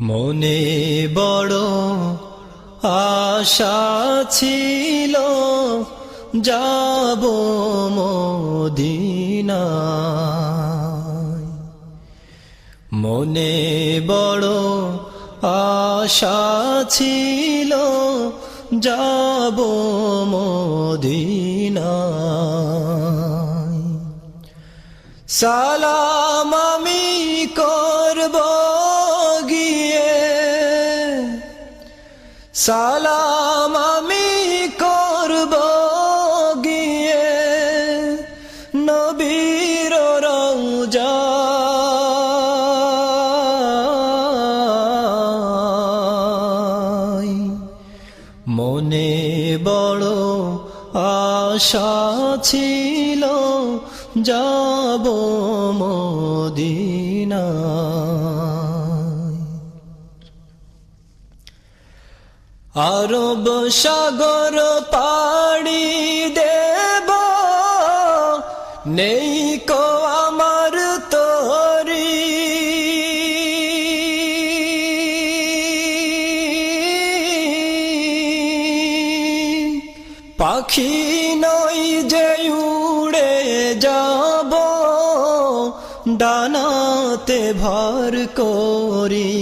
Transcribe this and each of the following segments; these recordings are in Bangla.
মনে বড় আশা ছিল যাব মদিনায়। মনে বড় আশা ছিল যাব মদিনায়। সালাম আমি করব গিয়ে, সালাম আমি করব গিয়ে নবীর রওজায়। মনে বড় আশা ছিল যাব মদিনায়। আরব সাগর পাড়ি দেব, নেই কো আমার তরি। পাখি নই যে উড়ে যাব, ডানাতে ভর করি।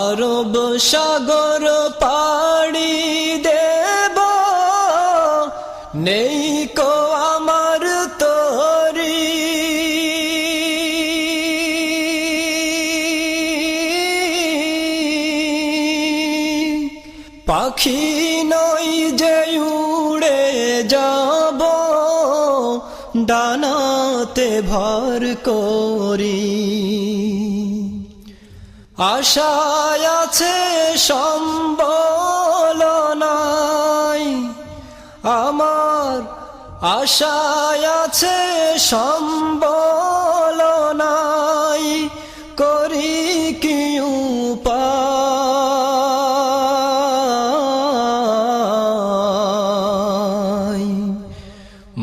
আরব সাগর পাড়ি দেব, নেই কো আমার তরি। পাখি নই যে উড়ে যাব, ডানাতে ভর করি। আশায় আছে সম্বল নাই আমার, আশায় আছে সম্বল নাই। করি কি উপায়।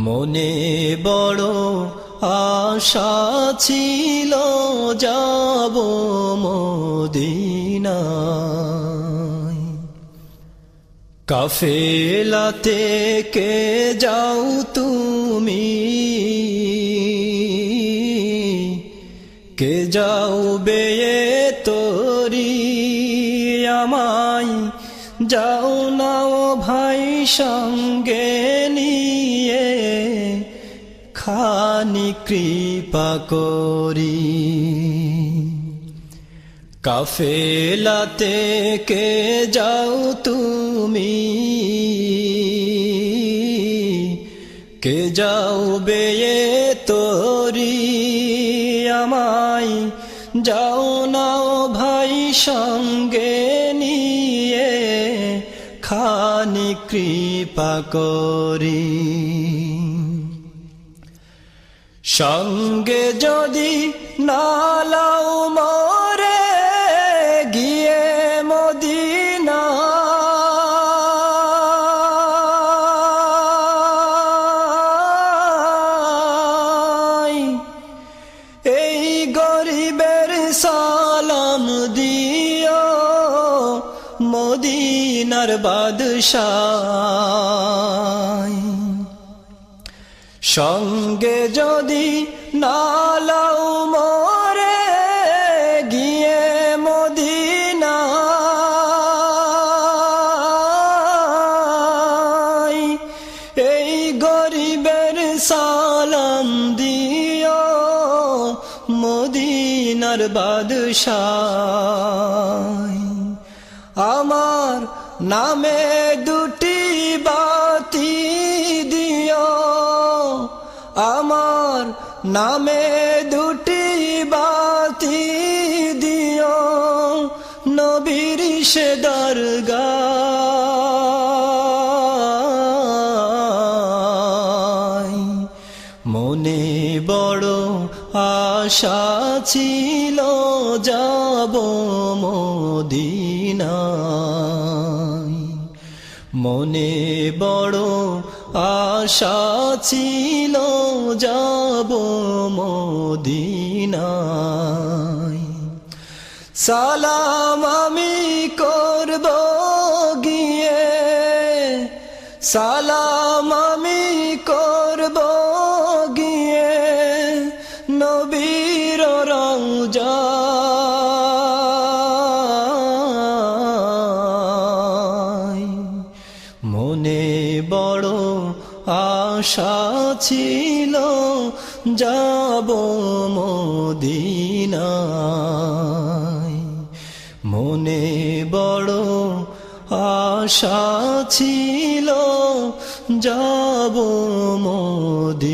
মনে বড় আশা ছিল যাব মদিনায়। কাফেলাতে কে যাও তুমি, কে যাও বেয়ে তরি। আমায় যাও নাও ভাই সঙ্গে নিয়ে, খানি কৃপা করি। কাফেলাতে কে যাও তুমি, কে যাও বেয়ে তরি। আমায় যাও নাও ভাই সঙ্গে নিয়ে, খানি কৃপা করি। সঙ্গে যদি না লাও মরে গিয়ে মদিনায়, এই গরিবের সালাম দিও মদিনার বাদশাহ। সঙ্গে যদি না লাও মরে গিয়ে মদিনায়, এই গরিবের সালাম দিও মদিনার বাদশাহ। আমার নামে দুটি বাতি দিও, আমার নামে দুটি বাতি দিও নবীর সে দরগায়। মনে বড় আশা ছিল যাব মদিনায়। মনে বড় আশা ছিল যাব মদিনায় সালাম আমি করব গিয়ে সালাম আমি করব গিয়ে নবীর রওজায় মনে বড় আশা ছিল যাব মদিনায় মনে বড় আশা ছিল যাব মদিনায়